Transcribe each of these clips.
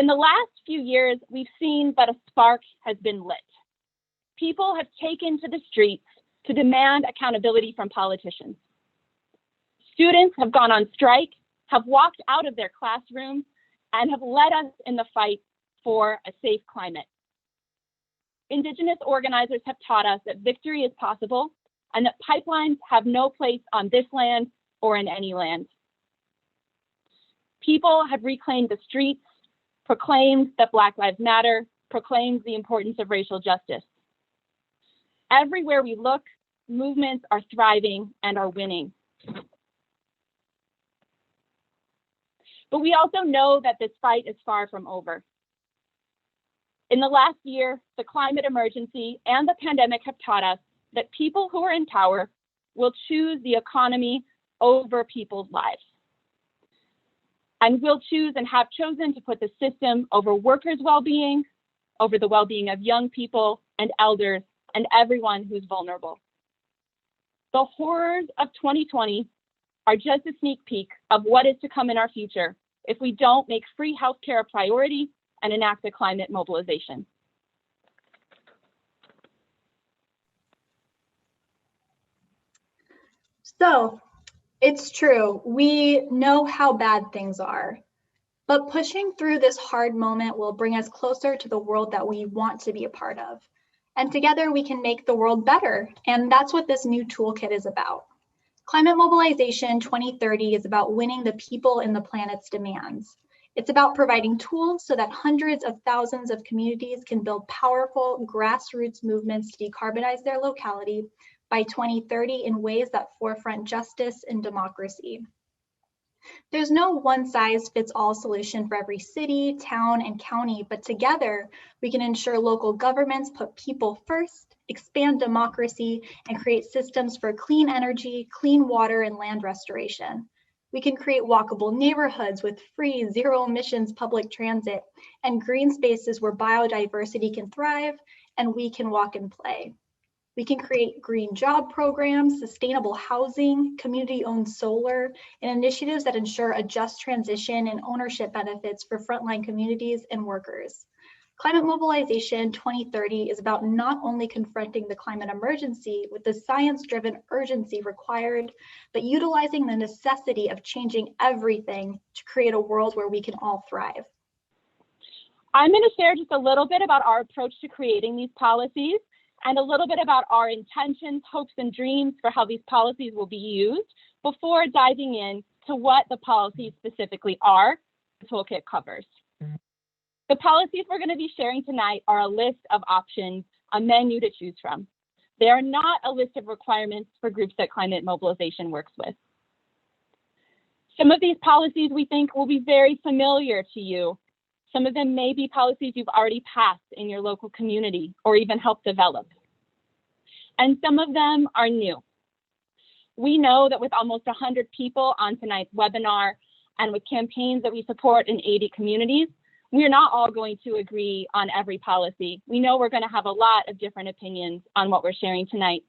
In the last few years, we've seen that a spark has been lit. People have taken to the streets to demand accountability from politicians. Students have gone on strike, have walked out of their classrooms, and have led us in the fight for a safe climate. Indigenous organizers have taught us that victory is possible and that pipelines have no place on this land or in any land. People have reclaimed the streets, proclaimed that Black Lives Matter, proclaimed the importance of racial justice. Everywhere we look, movements are thriving and are winning. But we also know that this fight is far from over. In the last year, the climate emergency and the pandemic have taught us that people who are in power will choose the economy over people's lives. And will choose and have chosen to put the system over workers' well-being, over the well-being of young people and elders and everyone who's vulnerable. The horrors of 2020 are just a sneak peek of what is to come in our future if we don't make free healthcare a priority and enact a climate mobilization. So, it's true, we know how bad things are, but pushing through this hard moment will bring us closer to the world that we want to be a part of. And together we can make the world better, and that's what this new toolkit is about. Climate Mobilization 2030 is about winning the people in the planet's demands. It's about providing tools so that hundreds of thousands of communities can build powerful grassroots movements to decarbonize their locality by 2030 in ways that forefront justice and democracy. There's no one-size-fits-all solution for every city, town, and county, but together we can ensure local governments put people first, expand democracy, and create systems for clean energy, clean water, and land restoration. We can create walkable neighborhoods with free, zero-emissions public transit and green spaces where biodiversity can thrive and we can walk and play. We can create green job programs, sustainable housing, community-owned solar, and initiatives that ensure a just transition and ownership benefits for frontline communities and workers. Climate Mobilization 2030 is about not only confronting the climate emergency with the science-driven urgency required, but utilizing the necessity of changing everything to create a world where we can all thrive. I'm going to share just a little bit about our approach to creating these policies and a little bit about our intentions, hopes, and dreams for how these policies will be used before diving in to what the policies specifically are the toolkit covers. The policies we're going to be sharing tonight are a list of options, a menu to choose from. They are not a list of requirements for groups that Climate Mobilization works with. Some of these policies we think will be very familiar to you. Some of them may be policies you've already passed in your local community or even helped develop. And some of them are new. We know that with almost 100 people on tonight's webinar and with campaigns that we support in 80 communities, we're not all going to agree on every policy. We know we're going to have a lot of different opinions on what we're sharing tonight.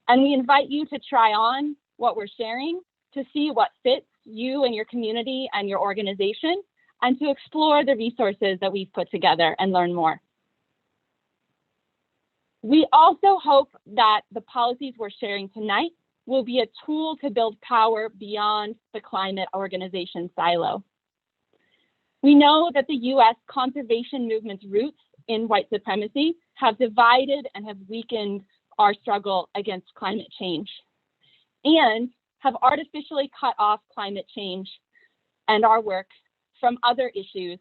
And we invite you to try on what we're sharing to see what fits you and your community and your organization, and to explore the resources that we've put together and learn more. We also hope that the policies we're sharing tonight will be a tool to build power beyond the climate organization silo. We know that the US conservation movement's roots in white supremacy have divided and have weakened our struggle against climate change, and have artificially cut off climate change and our work from other issues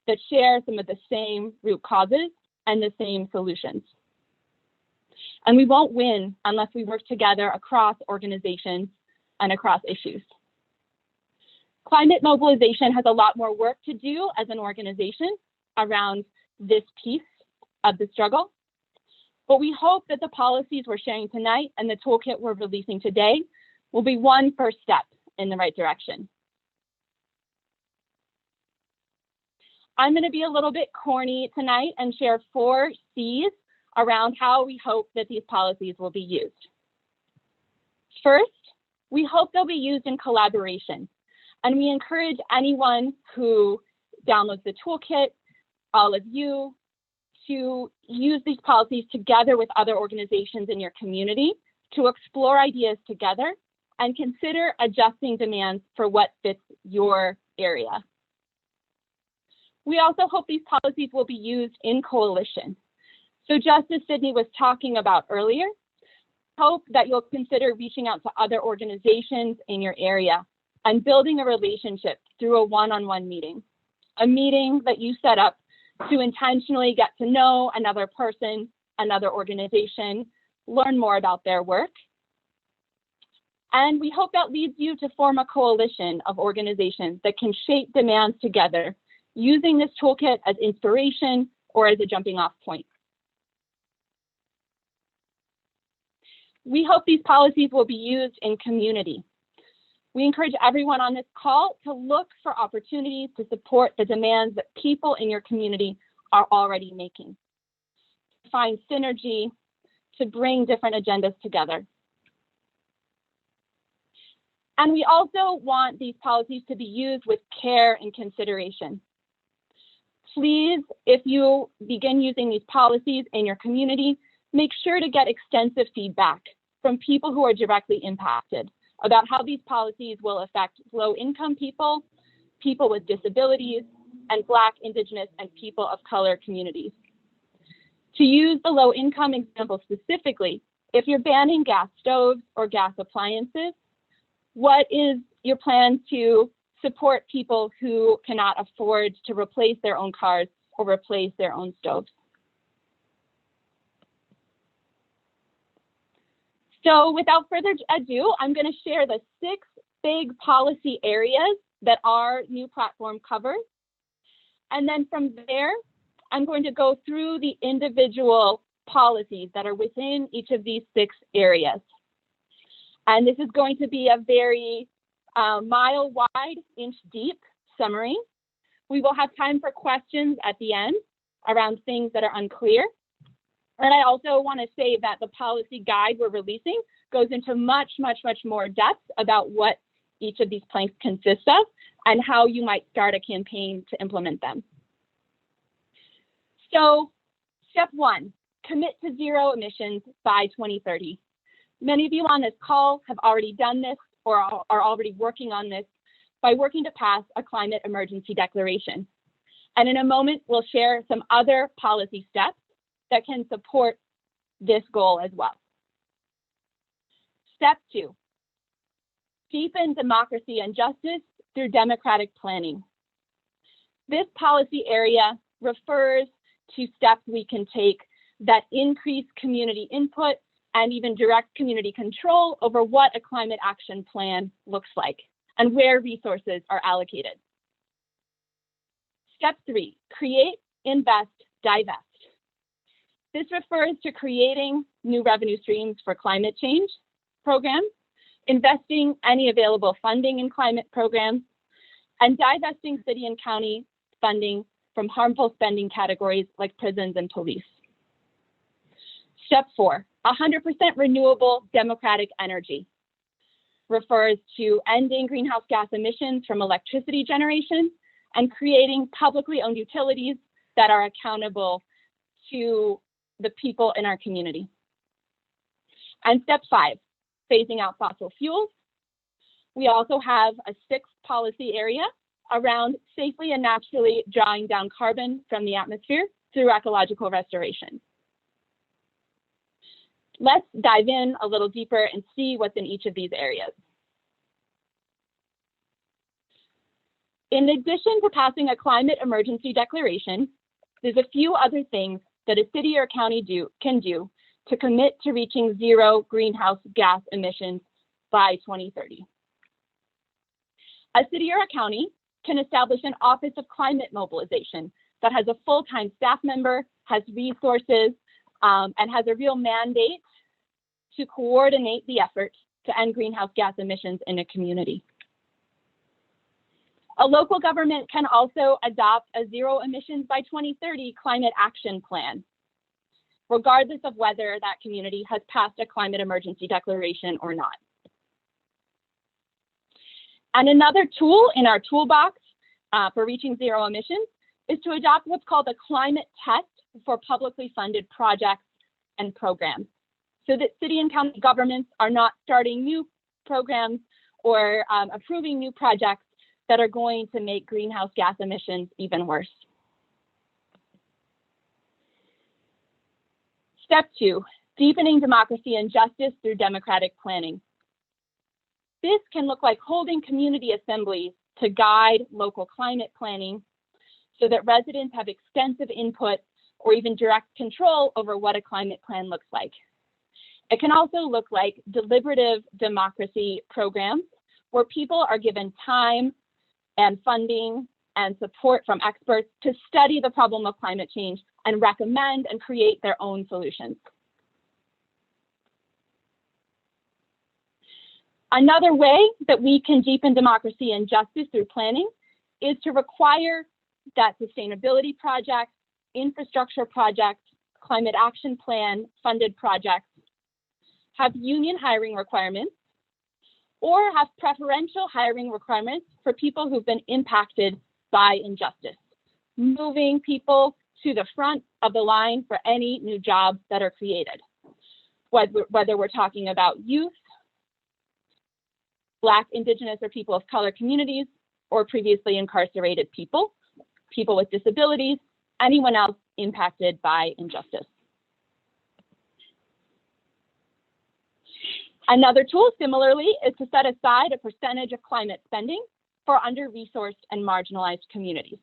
that share some of the same root causes and the same solutions. And we won't win unless we work together across organizations and across issues. Climate Mobilization has a lot more work to do as an organization around this piece of the struggle, but we hope that the policies we're sharing tonight and the toolkit we're releasing today will be one first step in the right direction. I'm going to be a little bit corny tonight and share 4 C's around how we hope that these policies will be used. First, we hope they'll be used in collaboration, and we encourage anyone who download the toolkit, all of you, to use these policies together with other organizations in your community to explore ideas together and consider adjusting demands for what fits your area. We also hope these policies will be used in coalition. So just as Sydney was talking about earlier, hope that you'll consider reaching out to other organizations in your area and building a relationship through a one-on-one meeting, a meeting that you set up to intentionally get to know another person, another organization, learn more about their work. And we hope that leads you to form a coalition of organizations that can shape demands together, using this toolkit as inspiration or as a jumping off point. We hope these policies will be used in community. We encourage everyone on this call to look for opportunities to support the demands that people in your community are already making. Find synergy to bring different agendas together. And we also want these policies to be used with care and consideration. Please, if you begin using these policies in your community, make sure to get extensive feedback from people who are directly impacted about how these policies will affect low-income people, people with disabilities, and Black, Indigenous, and people of color communities. To use the low-income example specifically, if you're banning gas stoves or gas appliances, what is your plan to support people who cannot afford to replace their own cars or replace their own stoves? So without further ado, I'm going to share the 6 big policy areas that our new platform covers. And then from there, I'm going to go through the individual policies that are within each of these 6 areas. And this is going to be a very mile wide, inch deep summary. We will have time for questions at the end around things that are unclear. And I also want to say that the policy guide we're releasing goes into much more depth about what each of these planks consists of and how you might start a campaign to implement them. So step 1, commit to zero emissions by 2030. Many of you on this call have already done this or are already working on this by working to pass a climate emergency declaration. And in a moment, we'll share some other policy steps that can support this goal as well. Step 2, deepen democracy and justice through democratic planning. This policy area refers to steps we can take that increase community input and even direct community control over what a climate action plan looks like and where resources are allocated. Step 3, create, invest, divest. This refers to creating new revenue streams for climate change programs, investing any available funding in climate programs, and divesting city and county funding from harmful spending categories like prisons and police. Step 4, 100% renewable democratic energy refers to ending greenhouse gas emissions from electricity generation and creating publicly owned utilities that are accountable to the people in our community. And step 5, phasing out fossil fuels. We also have a 6th policy area around safely and naturally drawing down carbon from the atmosphere through ecological restoration. Let's dive in a little deeper and see what's in each of these areas. In addition to passing a climate emergency declaration, there's a few other things that a city or county can do to commit to reaching zero greenhouse gas emissions by 2030. A city or a county can establish an Office of Climate Mobilization that has a full-time staff member, has resources, and has a real mandate to coordinate the effort to end greenhouse gas emissions in a community. A local government can also adopt a zero emissions by 2030 climate action plan, regardless of whether that community has passed a climate emergency declaration or not. And another tool in our toolbox for reaching zero emissions is to adopt what's called a climate test for publicly funded projects and programs, so that city and county governments are not starting new programs or approving new projects that are going to make greenhouse gas emissions even worse. Step 2, deepening democracy and justice through democratic planning. This can look like holding community assemblies to guide local climate planning so that residents have extensive input or even direct control over what a climate plan looks like. It can also look like deliberative democracy programs where people are given time and funding and support from experts to study the problem of climate change and recommend and create their own solutions. Another way that we can deepen democracy and justice through planning is to require that sustainability projects, infrastructure projects, climate action plan funded projects have union hiring requirements or have preferential hiring requirements for people who've been impacted by injustice, moving people to the front of the line for any new jobs that are created, whether we're talking about youth, Black, Indigenous, or people of color communities, or previously incarcerated people, people with disabilities, anyone else impacted by injustice. Another tool, similarly, is to set aside a percentage of climate spending for under-resourced and marginalized communities.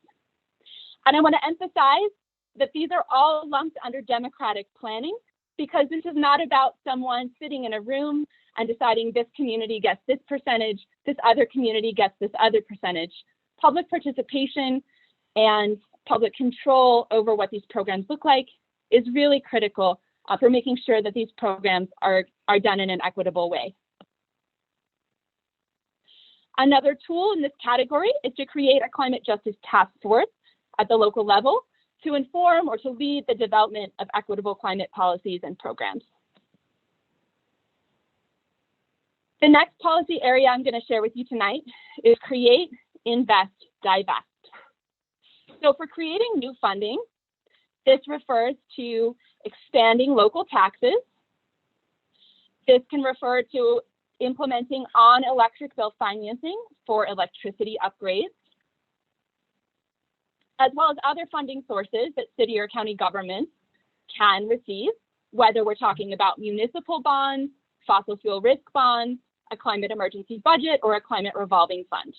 And I want to emphasize that these are all lumped under democratic planning because this is not about someone sitting in a room and deciding this community gets this percentage, this other community gets this other percentage. Public participation and public control over what these programs look like is really critical for making sure that these programs are done in an equitable way. Another tool in this category is to create a climate justice task force at the local level to inform or to lead the development of equitable climate policies and programs. The next policy area I'm going to share with you tonight is create, invest, divest. So for creating new funding, this refers to expanding local taxes. This can refer to implementing on-electric bill financing for electricity upgrades, as well as other funding sources that city or county governments can receive, whether we're talking about municipal bonds, fossil fuel risk bonds, a climate emergency budget, or a climate revolving fund.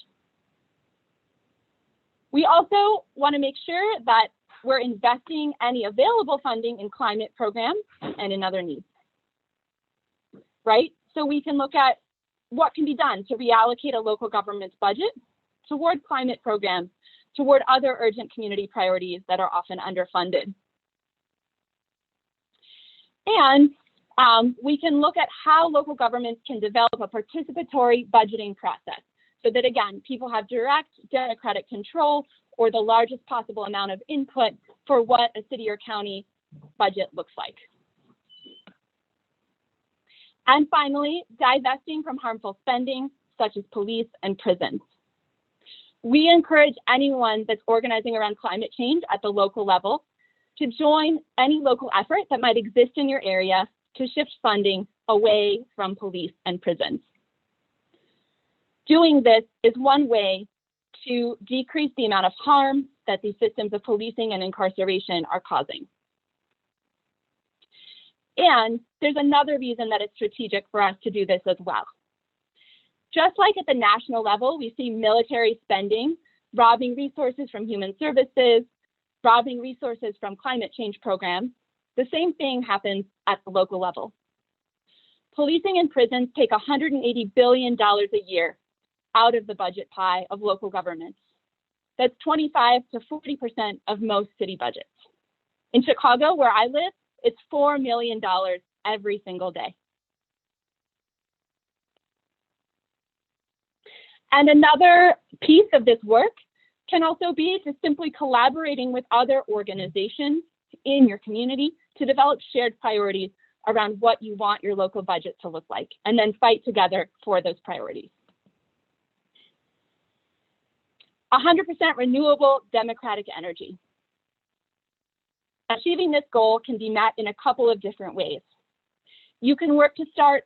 We also want to make sure that we're investing any available funding in climate programs and in other needs, right? So we can look at what can be done to reallocate a local government's budget toward climate programs, toward other urgent community priorities that are often underfunded. And we can look at how local governments can develop a participatory budgeting process so that, again, people have direct democratic control or the largest possible amount of input for what a city or county budget looks like. And finally, divesting from harmful spending, such as police and prisons. We encourage anyone that's organizing around climate change at the local level to join any local effort that might exist in your area to shift funding away from police and prisons. Doing this is one way to decrease the amount of harm that these systems of policing and incarceration are causing. And there's another reason that it's strategic for us to do this as well. Just like at the national level, we see military spending robbing resources from human services, robbing resources from climate change programs. The same thing happens at the local level. Policing and prisons take $180 billion a year out of the budget pie of local governments. That's 25 to 40% of most city budgets. In Chicago, where I live, it's $4 million every single day. And another piece of this work can also be to simply collaborating with other organizations in your community to develop shared priorities around what you want your local budget to look like, and then fight together for those priorities. 100% renewable democratic energy. Achieving this goal can be met in a couple of different ways. You can work to start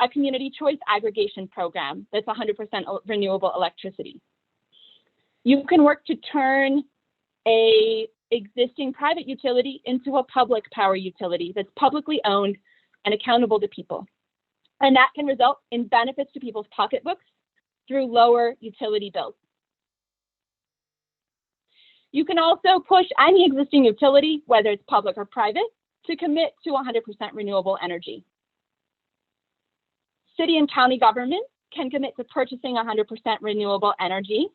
a community choice aggregation program that's 100% renewable electricity. You can work to turn an existing private utility into a public power utility that's publicly owned and accountable to people. And that can result in benefits to people's pocketbooks through lower utility bills. You can also push any existing utility, whether it's public or private, to commit to 100% renewable energy. City and county governments can commit to purchasing 100% renewable energy.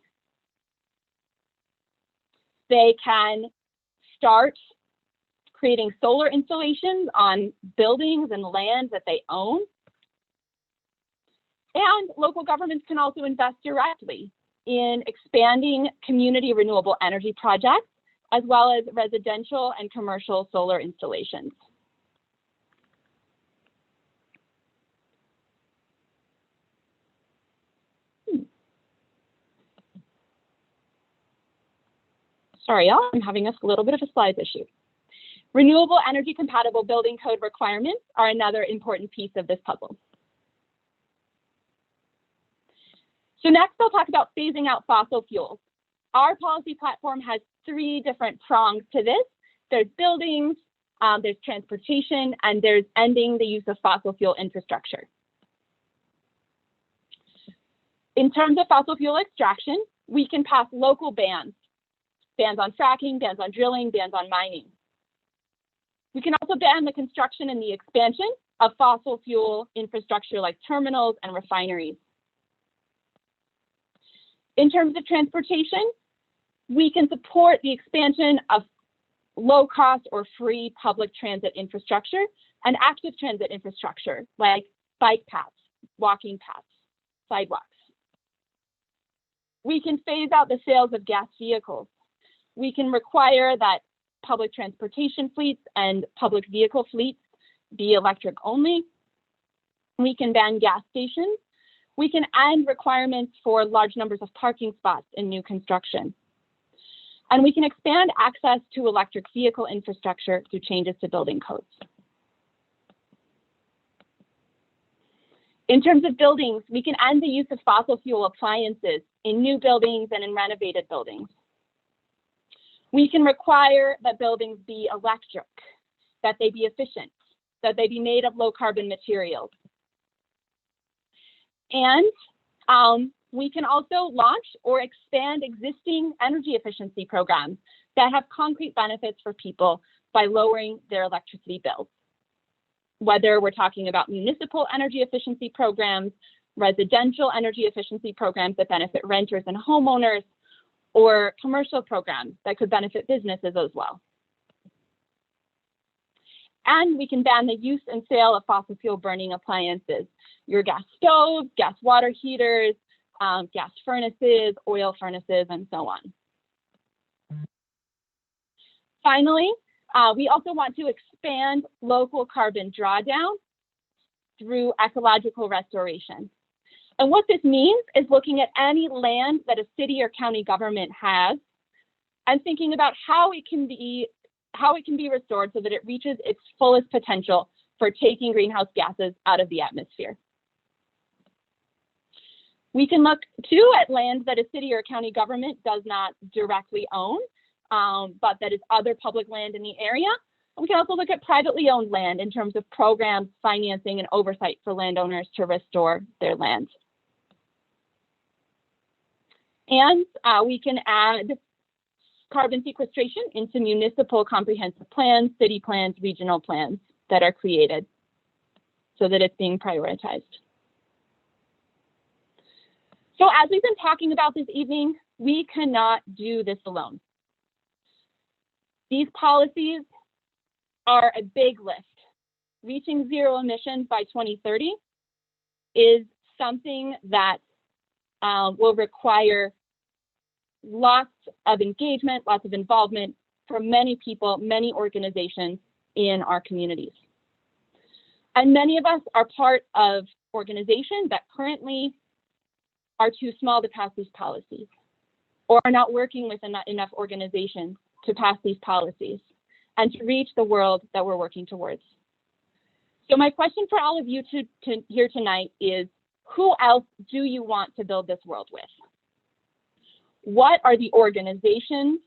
They can start creating solar installations on buildings and land that they own. And local governments can also invest directly in expanding community renewable energy projects, as well as residential and commercial solar installations. Sorry, y'all, I'm having a little bit of a slides issue. Renewable energy compatible building code requirements are another important piece of this puzzle. So next, I'll talk about phasing out fossil fuels. Our policy platform has 3 different prongs to this. There's buildings, there's transportation, and there's ending the use of fossil fuel infrastructure. In terms of fossil fuel extraction, we can pass local bans on fracking, bans on drilling, bans on mining. We can also ban the construction and the expansion of fossil fuel infrastructure like terminals and refineries. In terms of transportation, we can support the expansion of low-cost or free public transit infrastructure and active transit infrastructure like bike paths, walking paths, sidewalks. We can phase out the sales of gas vehicles. We can require that public transportation fleets and public vehicle fleets be electric only. We can ban gas stations. We can end requirements for large numbers of parking spots in new construction. And we can expand access to electric vehicle infrastructure through changes to building codes. In terms of buildings, we can end the use of fossil fuel appliances in new buildings and in renovated buildings. We can require that buildings be electric, that they be efficient, that they be made of low carbon materials. And we can also launch or expand existing energy efficiency programs that have concrete benefits for people by lowering their electricity bills. Whether we're talking about municipal energy efficiency programs, residential energy efficiency programs that benefit renters and homeowners, or commercial programs that could benefit businesses as well. And we can ban the use and sale of fossil fuel burning appliances, your gas stoves, gas water heaters, gas furnaces, oil furnaces, and so on. Finally, we also want to expand local carbon drawdown through ecological restoration. And what this means is looking at any land that a city or county government has and thinking about how it can be restored so that it reaches its fullest potential for taking greenhouse gases out of the atmosphere. We can look too at land that a city or county government does not directly own, but that is other public land in the area. We can also look at privately owned land in terms of programs, financing, and oversight for landowners to restore their land. And we can add carbon sequestration into municipal comprehensive plans, city plans, regional plans that are created so that it's being prioritized. So as we've been talking about this evening, we cannot do this alone. These policies are a big lift. Reaching zero emissions by 2030 is something that will require lots of engagement, lots of involvement from many people, many organizations in our communities. And many of us are part of organizations that currently are too small to pass these policies. or are not working with enough organizations to pass these policies and to reach the world that we're working towards. So my question for all of you here tonight is, who else do you want to build this world with? What are the organizations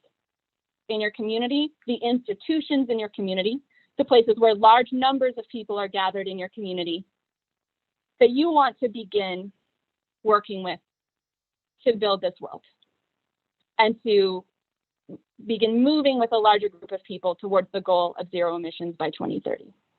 in your community, the institutions in your community, the places where large numbers of people are gathered in your community that you want to begin working with to build this world and to begin moving with a larger group of people towards the goal of zero emissions by 2030?